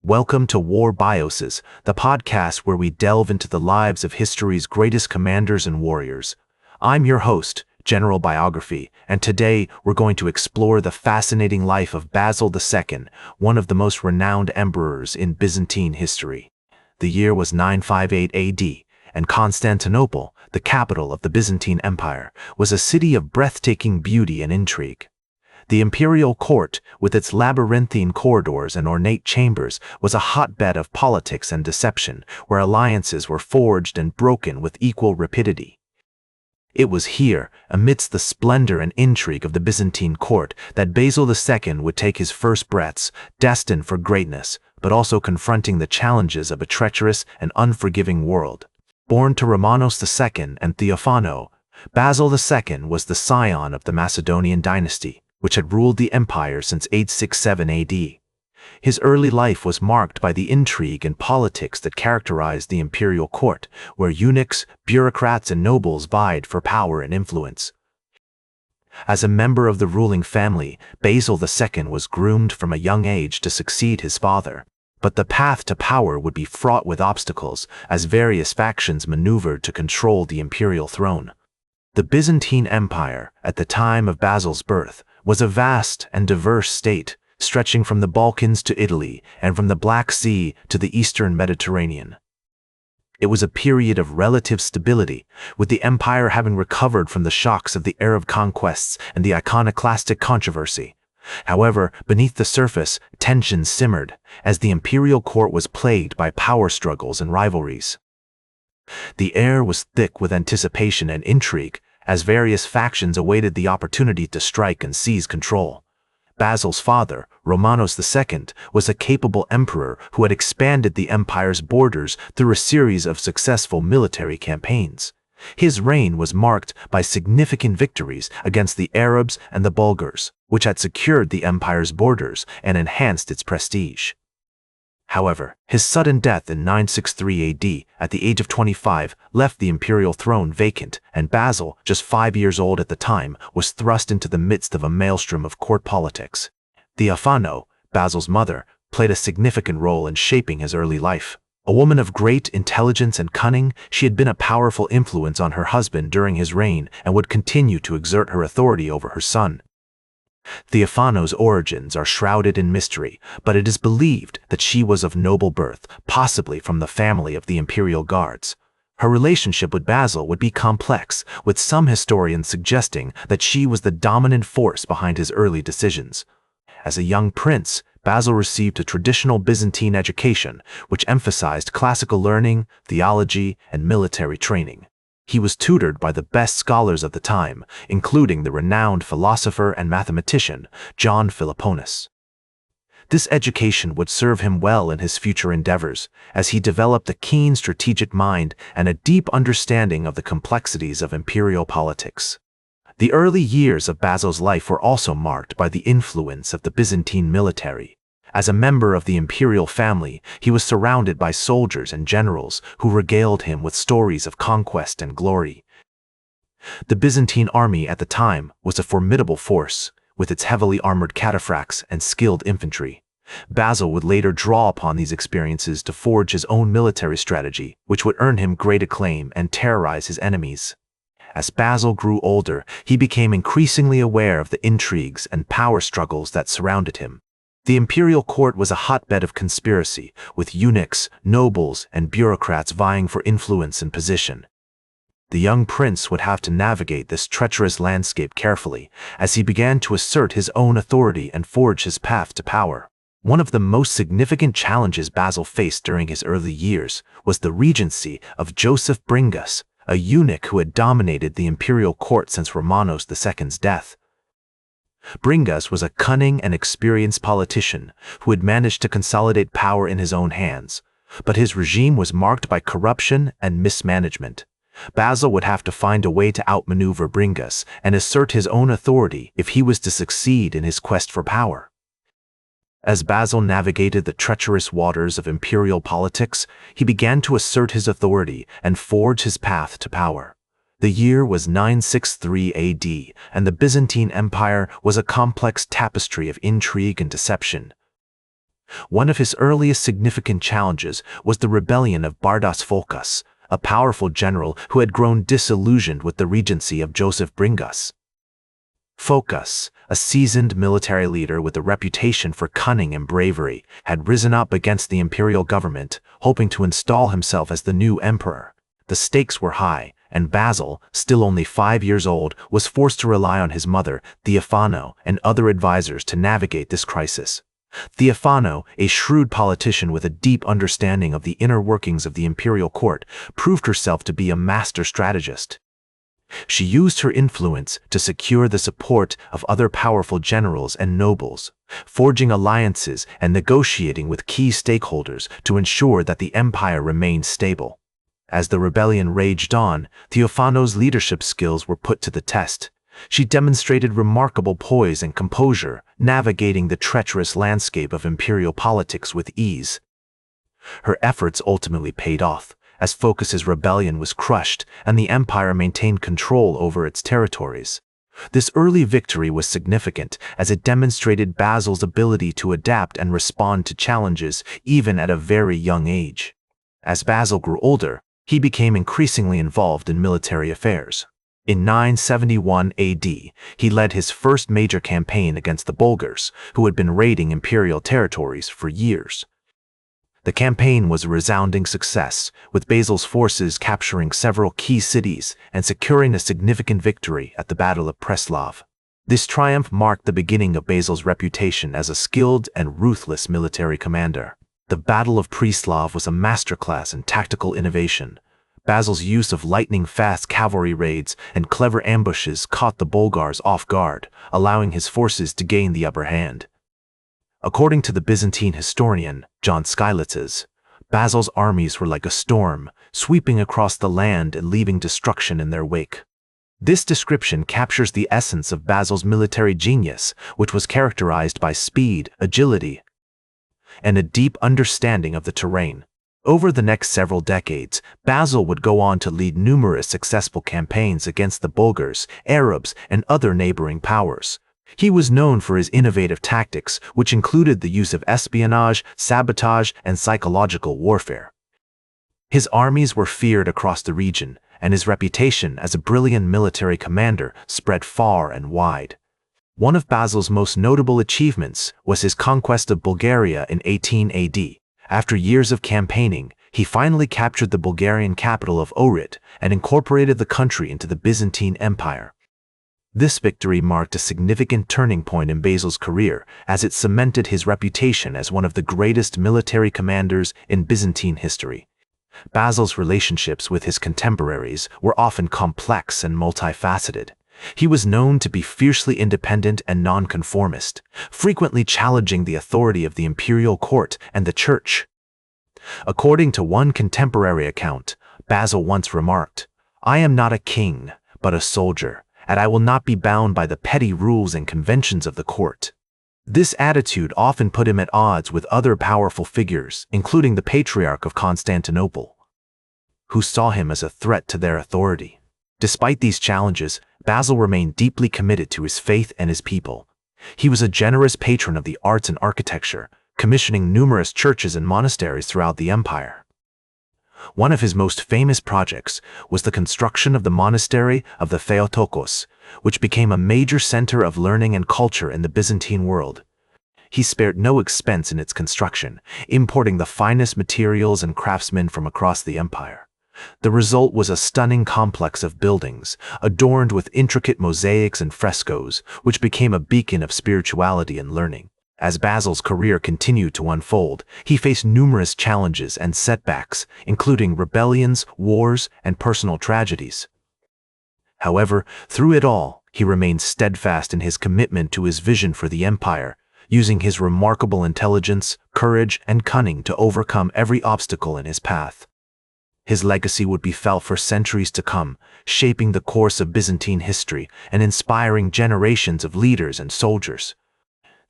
Welcome to War Bioses, the podcast where we delve into the lives of history's greatest commanders and warriors. I'm your host, General Biography, and today we're going to explore the fascinating life of Basil II, one of the most renowned emperors in Byzantine history. The year was 958 AD, and Constantinople, the capital of the Byzantine Empire, was a city of breathtaking beauty and intrigue. The imperial court, with its labyrinthine corridors and ornate chambers, was a hotbed of politics and deception, where alliances were forged and broken with equal rapidity. It was here, amidst the splendor and intrigue of the Byzantine court, that Basil II would take his first breaths, destined for greatness, but also confronting the challenges of a treacherous and unforgiving world. Born to Romanos II and Theophano, Basil II was the scion of the Macedonian dynasty, which had ruled the empire since 867 AD. His early life was marked by the intrigue and politics that characterized the imperial court, where eunuchs, bureaucrats, and nobles vied for power and influence. As a member of the ruling family, Basil II was groomed from a young age to succeed his father. But the path to power would be fraught with obstacles, as various factions maneuvered to control the imperial throne. The Byzantine Empire, at the time of Basil's birth, was a vast and diverse state, stretching from the Balkans to Italy and from the Black Sea to the Eastern Mediterranean. It was a period of relative stability, with the empire having recovered from the shocks of the Arab conquests and the iconoclastic controversy. However, beneath the surface, tensions simmered, as the imperial court was plagued by power struggles and rivalries. The air was thick with anticipation and intrigue, as various factions awaited the opportunity to strike and seize control. Basil's father, Romanos II, was a capable emperor who had expanded the empire's borders through a series of successful military campaigns. His reign was marked by significant victories against the Arabs and the Bulgars, which had secured the empire's borders and enhanced its prestige. However, his sudden death in 963 AD, at the age of 25, left the imperial throne vacant, and Basil, just 5 years old at the time, was thrust into the midst of a maelstrom of court politics. Theophano, Basil's mother, played a significant role in shaping his early life. A woman of great intelligence and cunning, she had been a powerful influence on her husband during his reign and would continue to exert her authority over her son. Theophano's origins are shrouded in mystery, but it is believed that she was of noble birth, possibly from the family of the imperial guards. Her relationship with Basil would be complex, with some historians suggesting that she was the dominant force behind his early decisions. As a young prince, Basil received a traditional Byzantine education, which emphasized classical learning, theology, and military training. He was tutored by the best scholars of the time, including the renowned philosopher and mathematician John Philoponus. This education would serve him well in his future endeavors, as he developed a keen strategic mind and a deep understanding of the complexities of imperial politics. The early years of Basil's life were also marked by the influence of the Byzantine military. As a member of the imperial family, he was surrounded by soldiers and generals who regaled him with stories of conquest and glory. The Byzantine army at the time was a formidable force, with its heavily armored cataphracts and skilled infantry. Basil would later draw upon these experiences to forge his own military strategy, which would earn him great acclaim and terrorize his enemies. As Basil grew older, he became increasingly aware of the intrigues and power struggles that surrounded him. The imperial court was a hotbed of conspiracy, with eunuchs, nobles, and bureaucrats vying for influence and position. The young prince would have to navigate this treacherous landscape carefully, as he began to assert his own authority and forge his path to power. One of the most significant challenges Basil faced during his early years was the regency of Joseph Bringas, a eunuch who had dominated the imperial court since Romanos II's death. Bringas was a cunning and experienced politician who had managed to consolidate power in his own hands, but his regime was marked by corruption and mismanagement. Basil would have to find a way to outmaneuver Bringas and assert his own authority if he was to succeed in his quest for power. As Basil navigated the treacherous waters of imperial politics, he began to assert his authority and forge his path to power. The year was 963 AD, and the Byzantine Empire was a complex tapestry of intrigue and deception. One of his earliest significant challenges was the rebellion of Phocas, a powerful general who had grown disillusioned with the regency of Joseph Bringas. Phocas, a seasoned military leader with a reputation for cunning and bravery, had risen up against the imperial government, hoping to install himself as the new emperor. The stakes were high, and Basil, still only 5 years old, was forced to rely on his mother, Theophano, and other advisors to navigate this crisis. Theophano, a shrewd politician with a deep understanding of the inner workings of the imperial court, proved herself to be a master strategist. She used her influence to secure the support of other powerful generals and nobles, forging alliances and negotiating with key stakeholders to ensure that the empire remained stable. As the rebellion raged on, Theophano's leadership skills were put to the test. She demonstrated remarkable poise and composure, navigating the treacherous landscape of imperial politics with ease. Her efforts ultimately paid off, as Phocas's rebellion was crushed and the empire maintained control over its territories. This early victory was significant as it demonstrated Basil's ability to adapt and respond to challenges even at a very young age. As Basil grew older, he became increasingly involved in military affairs. In 971 AD, he led his first major campaign against the Bulgars, who had been raiding imperial territories for years. The campaign was a resounding success, with Basil's forces capturing several key cities and securing a significant victory at the Battle of Preslav. This triumph marked the beginning of Basil's reputation as a skilled and ruthless military commander. The Battle of Preslav was a masterclass in tactical innovation. Basil's use of lightning-fast cavalry raids and clever ambushes caught the Bulgars off guard, allowing his forces to gain the upper hand. According to the Byzantine historian John Skylitzes, Basil's armies were like a storm, sweeping across the land and leaving destruction in their wake. This description captures the essence of Basil's military genius, which was characterized by speed, agility, and a deep understanding of the terrain. Over the next several decades, Basil would go on to lead numerous successful campaigns against the Bulgars, Arabs, and other neighboring powers. He was known for his innovative tactics, which included the use of espionage, sabotage, and psychological warfare. His armies were feared across the region, and his reputation as a brilliant military commander spread far and wide. One of Basil's most notable achievements was his conquest of Bulgaria in 18 AD. After years of campaigning, he finally captured the Bulgarian capital of Ohrid and incorporated the country into the Byzantine Empire. This victory marked a significant turning point in Basil's career, as it cemented his reputation as one of the greatest military commanders in Byzantine history. Basil's relationships with his contemporaries were often complex and multifaceted. He was known to be fiercely independent and nonconformist, frequently challenging the authority of the imperial court and the church. According to one contemporary account, Basil once remarked, "I am not a king, but a soldier, and I will not be bound by the petty rules and conventions of the court." This attitude often put him at odds with other powerful figures, including the Patriarch of Constantinople, who saw him as a threat to their authority. Despite these challenges, Basil remained deeply committed to his faith and his people. He was a generous patron of the arts and architecture, commissioning numerous churches and monasteries throughout the empire. One of his most famous projects was the construction of the monastery of the Theotokos, which became a major center of learning and culture in the Byzantine world. He spared no expense in its construction, importing the finest materials and craftsmen from across the empire. The result was a stunning complex of buildings, adorned with intricate mosaics and frescoes, which became a beacon of spirituality and learning. As Basil's career continued to unfold, he faced numerous challenges and setbacks, including rebellions, wars, and personal tragedies. However, through it all, he remained steadfast in his commitment to his vision for the empire, using his remarkable intelligence, courage, and cunning to overcome every obstacle in his path. His legacy would be felt for centuries to come, shaping the course of Byzantine history and inspiring generations of leaders and soldiers.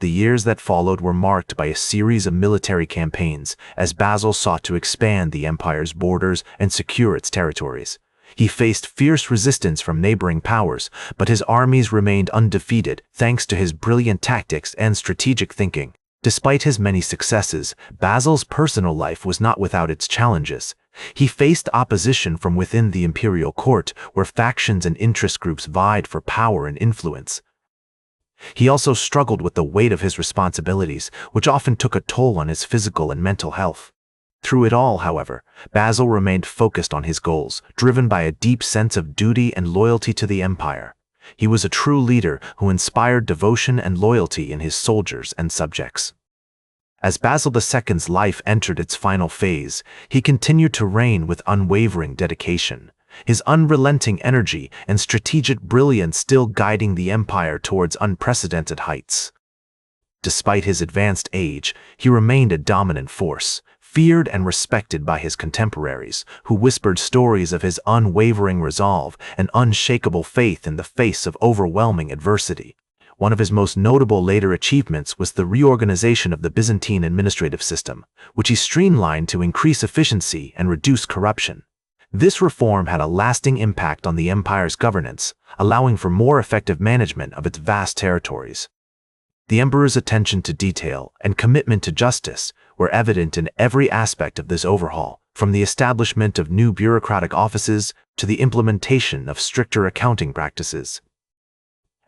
The years that followed were marked by a series of military campaigns as Basil sought to expand the empire's borders and secure its territories. He faced fierce resistance from neighboring powers, but his armies remained undefeated thanks to his brilliant tactics and strategic thinking. Despite his many successes, Basil's personal life was not without its challenges. He faced opposition from within the imperial court, where factions and interest groups vied for power and influence. He also struggled with the weight of his responsibilities, which often took a toll on his physical and mental health. Through it all, however, Basil remained focused on his goals, driven by a deep sense of duty and loyalty to the empire. He was a true leader who inspired devotion and loyalty in his soldiers and subjects. As Basil II's life entered its final phase, he continued to reign with unwavering dedication, his unrelenting energy and strategic brilliance still guiding the empire towards unprecedented heights. Despite his advanced age, he remained a dominant force, feared and respected by his contemporaries, who whispered stories of his unwavering resolve and unshakable faith in the face of overwhelming adversity. One of his most notable later achievements was the reorganization of the Byzantine administrative system, which he streamlined to increase efficiency and reduce corruption. This reform had a lasting impact on the empire's governance, allowing for more effective management of its vast territories. The emperor's attention to detail and commitment to justice were evident in every aspect of this overhaul, from the establishment of new bureaucratic offices to the implementation of stricter accounting practices.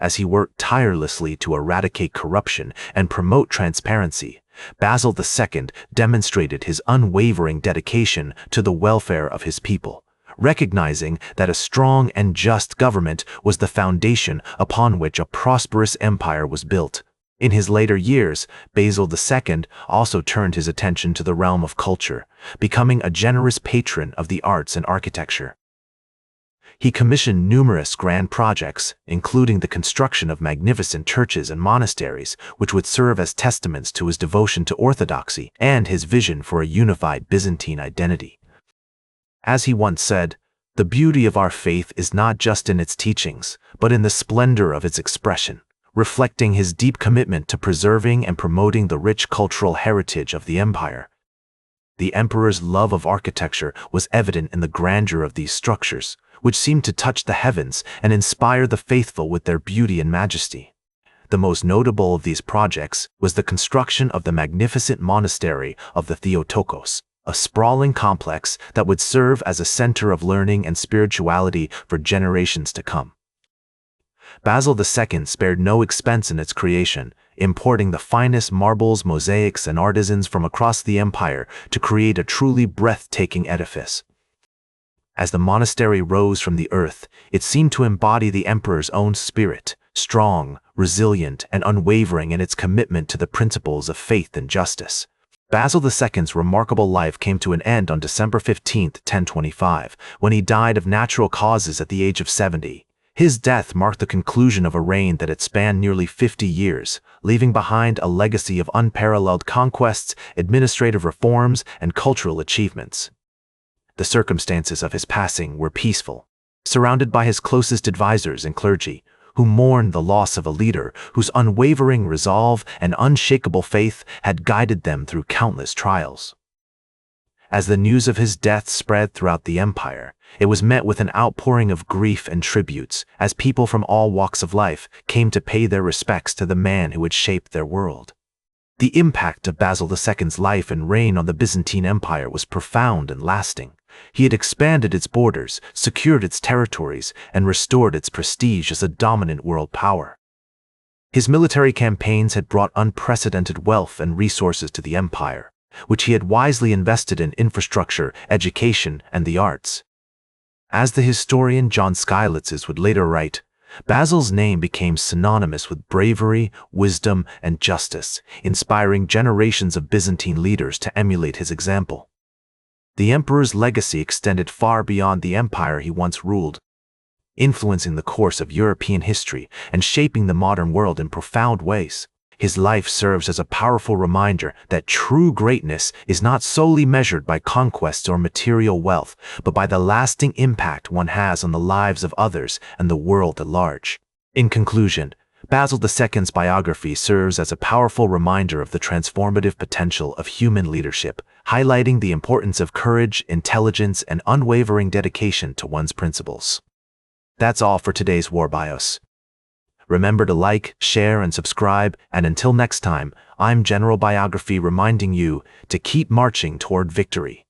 As he worked tirelessly to eradicate corruption and promote transparency, Basil II demonstrated his unwavering dedication to the welfare of his people, recognizing that a strong and just government was the foundation upon which a prosperous empire was built. In his later years, Basil II also turned his attention to the realm of culture, becoming a generous patron of the arts and architecture. He commissioned numerous grand projects, including the construction of magnificent churches and monasteries, which would serve as testaments to his devotion to orthodoxy and his vision for a unified Byzantine identity. As he once said, "The beauty of our faith is not just in its teachings, but in the splendor of its expression," reflecting his deep commitment to preserving and promoting the rich cultural heritage of the empire. The emperor's love of architecture was evident in the grandeur of these structures, which seemed to touch the heavens and inspire the faithful with their beauty and majesty. The most notable of these projects was the construction of the magnificent monastery of the Theotokos, a sprawling complex that would serve as a center of learning and spirituality for generations to come. Basil II spared no expense in its creation, importing the finest marbles, mosaics, and artisans from across the empire to create a truly breathtaking edifice. As the monastery rose from the earth, it seemed to embody the emperor's own spirit, strong, resilient, and unwavering in its commitment to the principles of faith and justice. Basil II's remarkable life came to an end on December 15, 1025, when he died of natural causes at the age of 70. His death marked the conclusion of a reign that had spanned nearly 50 years, leaving behind a legacy of unparalleled conquests, administrative reforms, and cultural achievements. The circumstances of his passing were peaceful, surrounded by his closest advisors and clergy, who mourned the loss of a leader whose unwavering resolve and unshakable faith had guided them through countless trials. As the news of his death spread throughout the empire, it was met with an outpouring of grief and tributes, as people from all walks of life came to pay their respects to the man who had shaped their world. The impact of Basil II's life and reign on the Byzantine Empire was profound and lasting. He had expanded its borders, secured its territories, and restored its prestige as a dominant world power. His military campaigns had brought unprecedented wealth and resources to the empire, which he had wisely invested in infrastructure, education, and the arts. As the historian John Skylitzes would later write, Basil's name became synonymous with bravery, wisdom, and justice, inspiring generations of Byzantine leaders to emulate his example. The emperor's legacy extended far beyond the empire he once ruled, influencing the course of European history and shaping the modern world in profound ways. His life serves as a powerful reminder that true greatness is not solely measured by conquests or material wealth, but by the lasting impact one has on the lives of others and the world at large. In conclusion, Basil II's biography serves as a powerful reminder of the transformative potential of human leadership, highlighting the importance of courage, intelligence, and unwavering dedication to one's principles. That's all for today's War Bios. Remember to like, share, and subscribe, and until next time, I'm General Biography reminding you to keep marching toward victory.